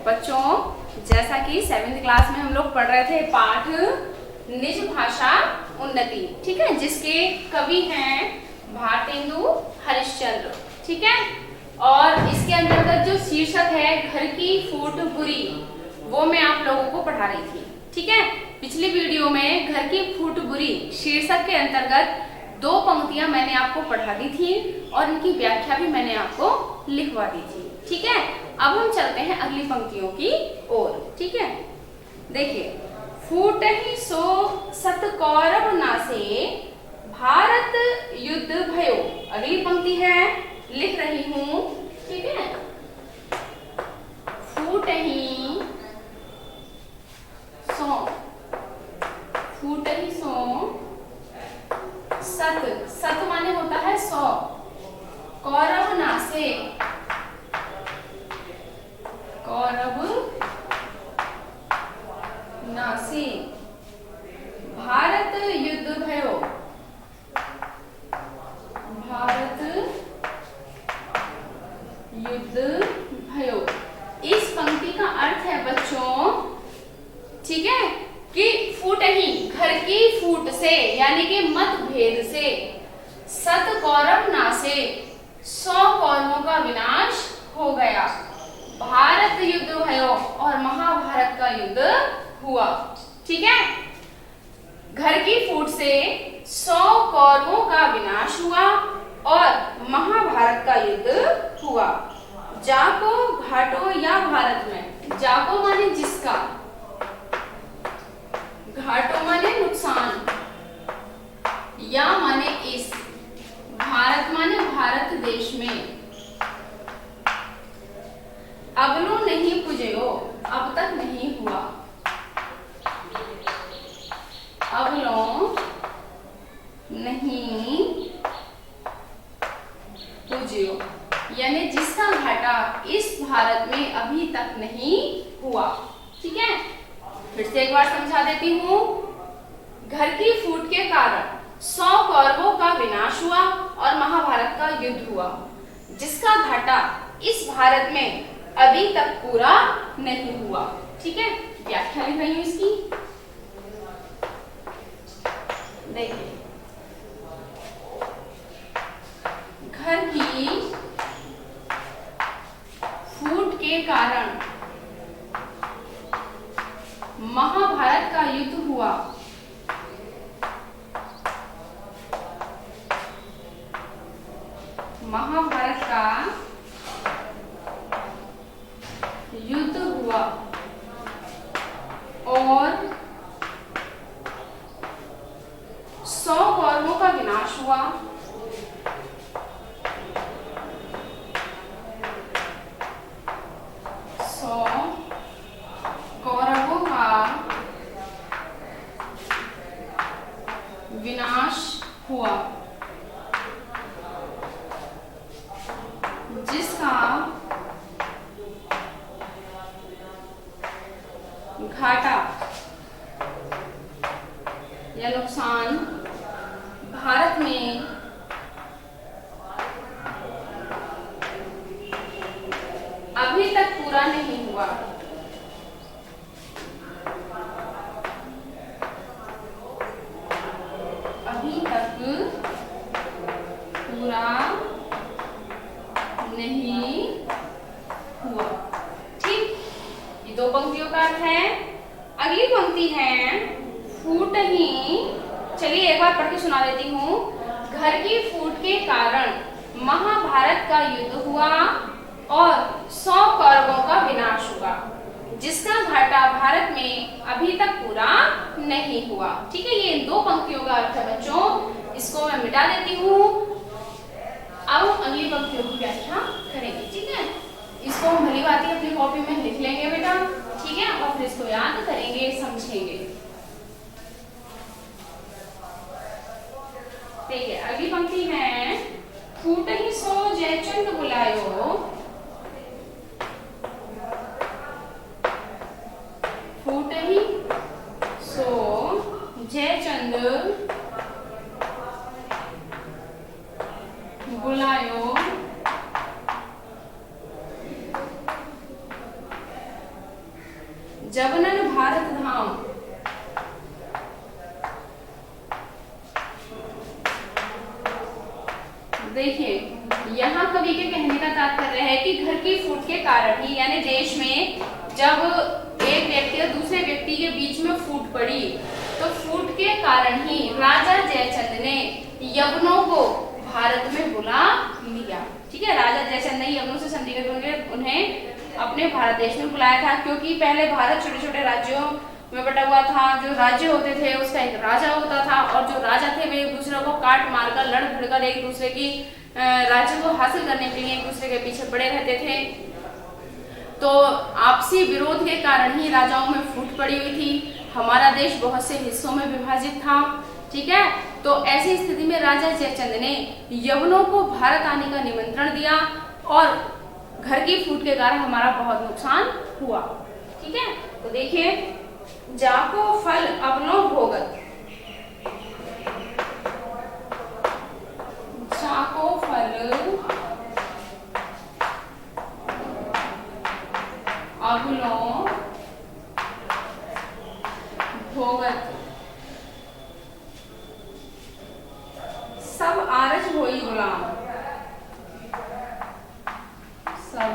बच्चों, जैसा कि 7वीं क्लास में हम लोग पढ़ रहे थे पाठ निज भाषा उन्नति, ठीक है, जिसके कवि हैं भारतेंदु हरिश्चंद्र, ठीक है। और इसके अंतर्गत जो शीर्षक है घर की फूट बुरी, वो मैं आप लोगों को पढ़ा रही थी, ठीक है। पिछली वीडियो में घर की फूट बुरी शीर्षक के अंतर्गत 2 पंक्तियां मैंने आपको पढ़ा दी थी और इनकी व्याख्या भी मैंने आपको लिखवा दी थी, ठीक है। अब हम चलते हैं अगली पंक्तियों की ओर, ठीक है। देखिए, फूट ही सो सत कौरव नासे भारत युद्ध भयो, अगली पंक्ति है, लिख रही हूं, ठीक है। फूट ही सो सत माने होता है 100, कौरव नासे, भारत युद्ध भयो, इस पंक्ति का अर्थ है बच्चों, ठीक है, कि फूट ही, घर की फूट से यानी कि मतभेद से, सत कौरव नासे, 100 कौरवों का विनाश हो गया, भारत युद्ध भयो और महाभारत का युद्ध हुआ, ठीक है। घर की फूट से 100 कौरवों का विनाश हुआ और महाभारत का युद्ध हुआ। जाको घाटो या भारत में, जाको माने जिसका, घाटो माने नुकसान, या माने इस, भारत माने भारत देश में, अबलो नहीं पुजयो, अब तक नहीं हुआ, अबलो नहीं पुजयो यानी जिसका घाटा इस भारत में अभी तक नहीं हुआ, ठीक है। फिर से एक बार समझा देती हूँ। घर की फूट के कारण 100 कौरवों का विनाश हुआ और महाभारत का युद्ध हुआ, जिसका घाटा इस भारत में अभी तक पूरा नहीं हुआ, ठीक है। व्याख्या लिख रही हूँ इसकी, देखिए, घर की फूट के कारण महाभारत का युद्ध हुआ, महाभारत का युद्ध हुआ और 100 कौरवों का विनाश हुआ, 100 कौरवों का विनाश हुआ, जिसका घाटा या नुकसान भारत में अभी तक पूरा नहीं हुआ, अभी तक पूरा नहीं हुआ, ठीक। ये 2 पंक्तियों का अर्थ है। अगली पंक्ति है फूट ही, चलिए एक बार पढ़ के सुना देती हूँ। घर की फूट के कारण महाभारत का युद्ध हुआ और 100 कौरवों का विनाश हुआ, जिसका घाटा भारत में अभी तक पूरा नहीं हुआ, ठीक है। ये इन 2 पंक्तियों का अर्थ है बच्चों, इसको मैं मिटा देती हूँ। अब अगली पंक्तियों की व्याख्या करेंगे, ठीक है। इसको हम भली बात अपनी कॉपी में लिख लेंगे बेटा, ठीक है, और फिर इसको याद करेंगे, समझेंगे। देखिए, अगली पंक्ति है फूट ही सो जयचंद बुलायो, फूट ही सो जयचंद बुलायो जबनन भारत धाम। देखिए यहाँ कवि के कहने का तात्पर्य है कि घर की फूट के कारण ही, यानी देश में जब एक व्यक्ति और दूसरे व्यक्ति के बीच में फूट पड़ी तो फूट के कारण ही राजा जयचंद ने यवनों को भारत में बुला लिया। ठीक है, राजा जयचंद ने यवनों से संधि करके उन्हें अपने भारत देश में बुलाया था, क्योंकि पहले भारत छोटे छोटे राज्यों में बटा हुआ था। जो राज्य होते थे उसका एक राजा होता था और जो राजा थे वे एक दूसरे को काट मार कर लड़ भिड़ कर एक दूसरे की राज्य को हासिल करने के लिए एक दूसरे के पीछे पड़े रहते थे। तो आपसी विरोध के कारण ही राजाओं में फूट पड़ी हुई थी। हमारा देश बहुत से हिस्सों में विभाजित था। ठीक है, तो ऐसी स्थिति में राजा जयचंद ने यवनों को भारत आने का निमंत्रण दिया और घर की फूट के कारण हमारा बहुत नुकसान हुआ। ठीक है, तो देखिए, जाको फल अपनो भोगत, जाको फल अपनो भोगत, सब आरज होई गुलाम, सब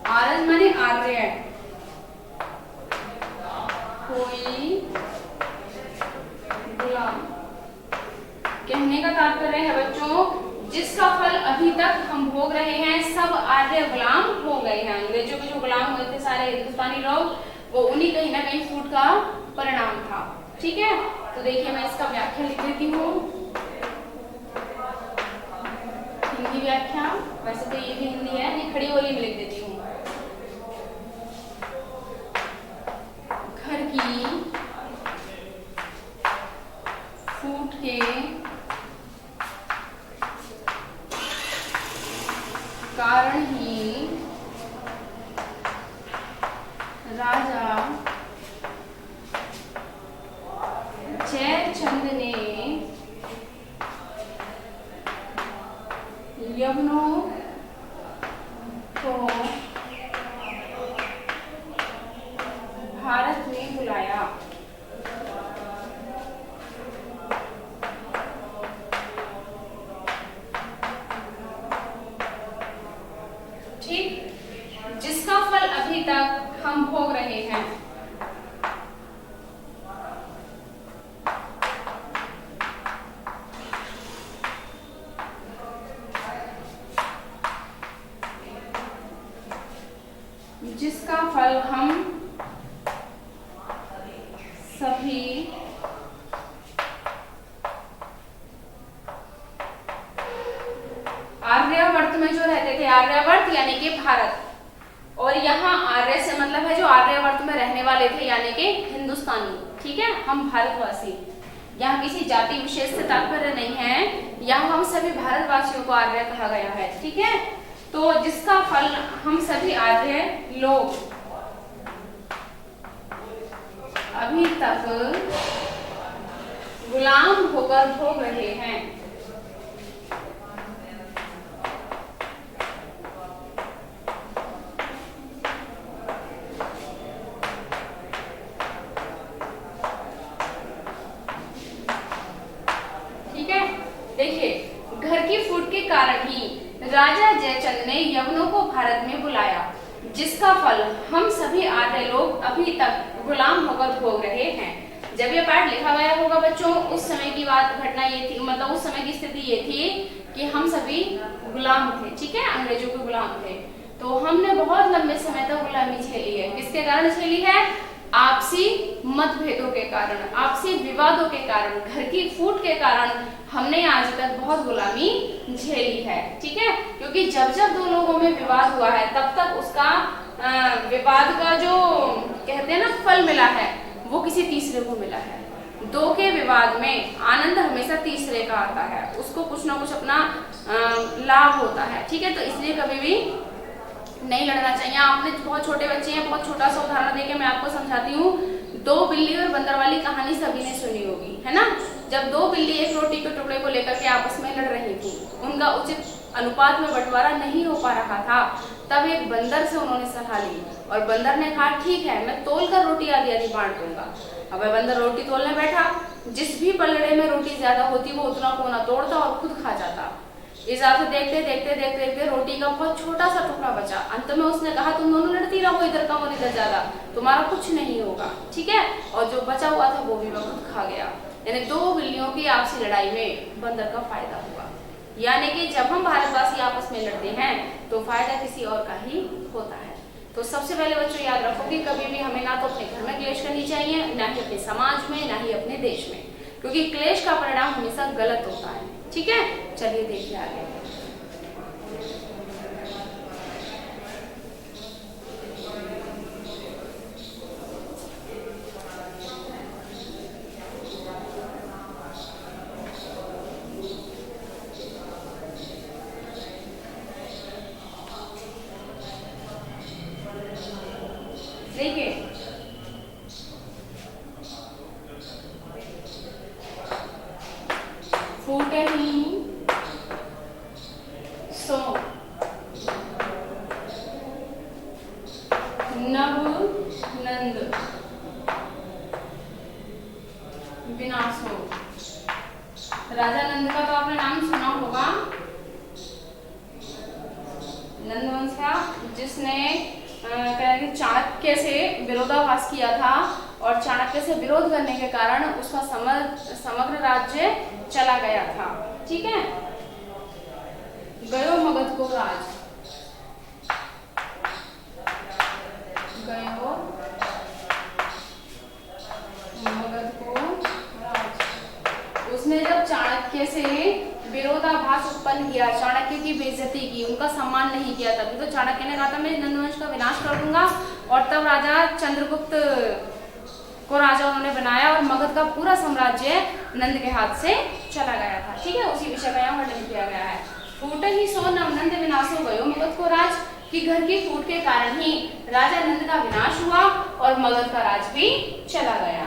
आरज माने आर्य, कोई गुलाम। कहने का तात्पर्य है बच्चों, जिसका फल अभी तक हम भोग रहे हैं सब आर्य गुलाम हो गए हैं। अंग्रेजों के जो गुलाम हुए थे सारे हिंदुस्तानी लोग, वो उन्हीं कहीं ना कहीं फूट का परिणाम था। ठीक है, तो देखिए मैं इसका व्याख्या लिख देती हूँ, हिंदी व्याख्या। वैसे तो ये भी हिंदी है, नहीं खड़ी बोली में लिख देती हूँ। घर की फूट के कारण ही राजा जयचंद ने यवनों को भारत में बुलाया। ठीक, जिसका फल अभी तक हम भोग रहे हैं। जिसका फल हम सभी आर्यावर्त में जो रहते थे, आर्यावर्त यानी कि भारत, और यहाँ आर्य से मतलब है जो आर्यावर्त में रहने वाले थे यानी कि हिंदुस्तानी। ठीक है, हम भारतवासी, यहाँ किसी जाति विशेष से तात्पर्य नहीं है, यहाँ हम सभी भारतवासियों को आर्य कहा गया है। ठीक है, तो जिसका फल हम सभी आर्य लोग अभी तक गुलाम होकर भोग रहे हैं। ठीक है, देखिए, घर की फूट के कारण ही राजा जयचंद ने यवनों को भारत में बुलाया, जिसका फल हम सभी आर्य लोग अभी तक गुलाम होकर भोग रहे हैं। जब ये पाठ लिखा गया होगा बच्चों, उस समय की बात घटना ये थी, मतलब उस समय की स्थिति ये थी कि हम सभी गुलाम थे। ठीक है, अंग्रेजों के गुलाम थे। तो हमने बहुत लंबे समय तक गुलामी झेली है। किसके कारण झेली है? आपसी मतभेदों के कारण, आपसी विवादों के कारण, घर की फूट के कारण हमने आज तक बहुत गुलामी झेली है। ठीक है, क्योंकि जब जब दो लोगों में विवाद हुआ है तब तक उसका विवाद का जो कहते हैं ना फल मिला है वो किसी तीसरे को मिला है। दो के विवाद में आनंद हमेशा तीसरे का आता है, उसको कुछ ना कुछ अपना लाभ होता है। ठीक है, तो इसलिए कभी भी नहीं लड़ना चाहिए। आपने बहुत छोटे बच्चे हैं, बहुत छोटा सा उदाहरण देके मैं आपको समझाती हूँ। दो बिल्ली और बंदर वाली कहानी सभी ने सुनी होगी, है ना। जब दो बिल्ली एक रोटी के टुकड़े को लेकर के आपस में लड़ रही थी, उनका उचित अनुपात में बंटवारा नहीं हो पा रहा था, तब एक बंदर से उन्होंने सलाह ली और बंदर ने कहा ठीक है मैं तोल कर रोटी आदि आदि बांट दूंगा। अब वह बंदर रोटी तोलने बैठा, जिस भी पलड़े में रोटी ज्यादा होती वो उतना कोना तोड़ता और खुद खा जाता। इस हिसाब से देखते देखते देखते देखते रोटी का बहुत छोटा सा टुकड़ा बचा। अंत में उसने कहा तुम दोनों लड़ती रहो, इधर कम और इधर ज्यादा, तुम्हारा कुछ नहीं होगा, ठीक है। और जो बचा हुआ था वो भी वह खुद खा गया। यानी दो बिल्लियों की आपसी लड़ाई में बंदर का फायदा हुआ। यानी कि जब हम भारतवासी आपस में लड़ते हैं तो फायदा किसी और का ही होता है। तो सबसे पहले बच्चों याद रखो कि कभी भी हमें ना तो अपने घर में क्लेश करनी चाहिए, ना ही अपने समाज में, ना ही अपने देश में, क्योंकि क्लेश का परिणाम हमेशा गलत होता है, ठीक है। चलिए देखिए आगे। देखिए फूटही सो नव नंद विनाशो। राजा नंद का तो आपने नाम सुना होगा, नंद वंश का, जिसने चाणक्य से विरोधाभास किया था और चाणक्य से विरोध करने के कारण उसका समग्र राज्य चला गया था, ठीक है। गयो मगध को राज, गयो मगध को राज। उसने जब चाणक्य से विरोधाभास उत्पन्न किया, चाणक्य की बेइज्जती की, उनका सम्मान नहीं किया, तभी तो चाणक्य ने कहा था मैं नंदवंश का विनाश कर दूंगा। और तब राजा चंद्रगुप्त को राजा उन्होंने बनाया और मगध का पूरा साम्राज्य नंद के हाथ से चला गया था, ठीक है। उसी विषय का यहाँ वर्णन किया गया है। फूट ही सो नंद विनाशो गयो मगध को राज, कि घर की फूट के कारण ही राजा नंद का विनाश हुआ और मगध का राज भी चला गया।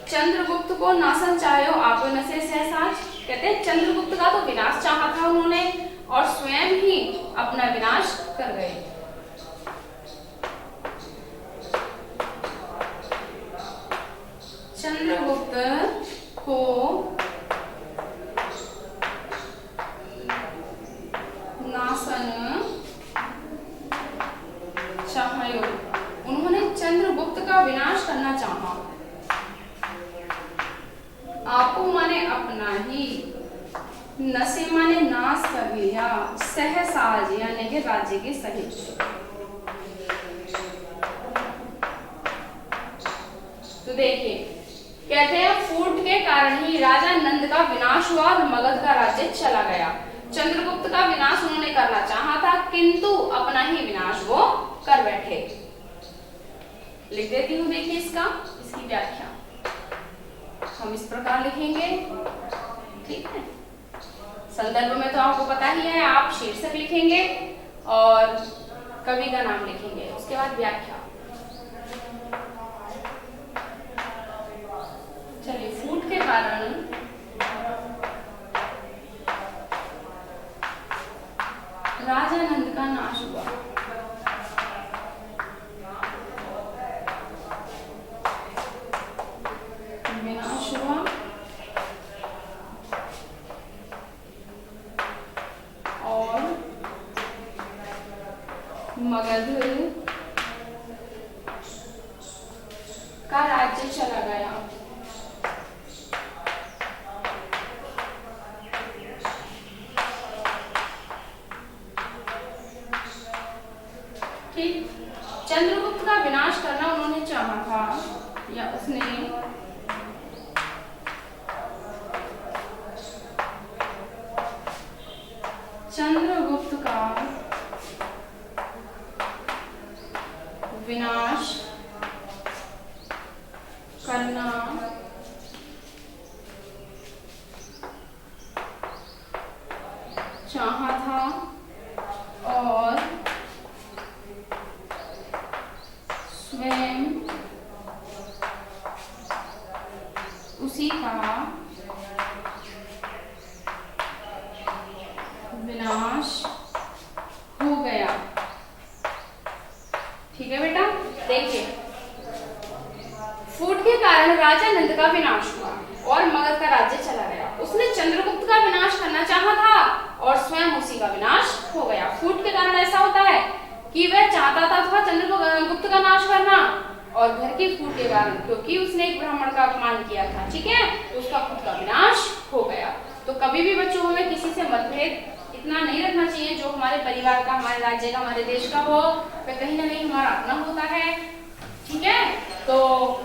चंद्रगुप्त को नासन चाहे आप नसे सहसाज, कहते हैं चंद्रगुप्त का तो विनाश चाहा था उन्होंने और स्वयं ही अपना विनाश कर गए। चंद्रगुप्त को नासन चाहयो, उन्होंने चंद्रगुप्त का विनाश करना चाहा। आपो माने अपना ही, नसे माने नाश कर लिया, सहसाज यानी कि राज्य के सहित। तो देखिए कहते हैं फूट के कारण ही राजा नंद का विनाश हुआ और मगध का राज्य चला गया। चंद्रगुप्त का विनाश उन्होंने करना चाहा था किंतु अपना ही विनाश वो कर बैठे। लिख देती हूँ, देखिए इसकी व्याख्या हम इस प्रकार लिखेंगे, ठीक है। संदर्भ में तो आपको पता ही है, आप शीर्षक लिखेंगे और कवि का नाम लिखेंगे, उसके बाद व्याख्या। चलिए, फूट के कारण राजा नंद का नाश हुआ। विनाश हुआ और मगध का राज्य चला गया। ठीक, चंद्रगुप्त का विनाश करना उन्होंने चाहा था या उसने चंद्रगुप्त का विनाश करना चाहा था और स्वयं उसी का विनाश हो गया। ठीक है बेटा, देखिए फूट के कारण राजा नंद का विनाश हुआ और मगध का राज्य चला गया। उसने चंद्रगुप्त का विनाश करना चाहा था और स्वयं उसी का विनाश हो गया। फूट के कारण ऐसा होता है कि वह चाहता था चंद्रगुप्त का नाश करना, और घर की फूट के कारण क्योंकि उसने एक ब्राह्मण का अपमान किया था, ठीक है, तो उसका खुद का विनाश हो गया। तो कभी भी बच्चों हमें किसी से मतभेद इतना नहीं रखना चाहिए। जो हमारे परिवार का, हमारे राज्य का, हमारे देश का हो, वह कहीं ना कहीं हमारा अपना होता है, ठीक है। तो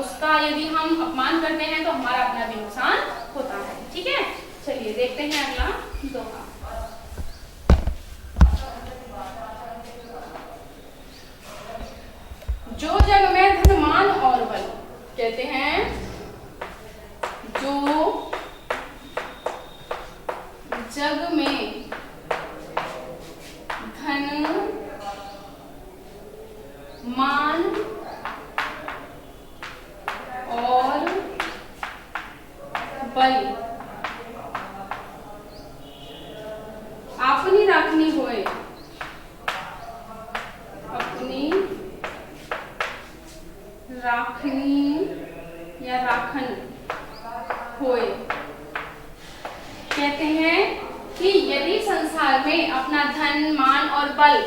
उसका यदि हम अपमान करते हैं तो हमारा अपना भी नुकसान होता है, ठीक है। चलिए देखते हैं अगला दोहा। जो जग में धन मान और बल, कहते हैं जो जग में धन मान और बल अपनी राखनी होए, अपनी राखनी या राखन होए, कहते हैं कि यदि संसार में अपना धन मान और बल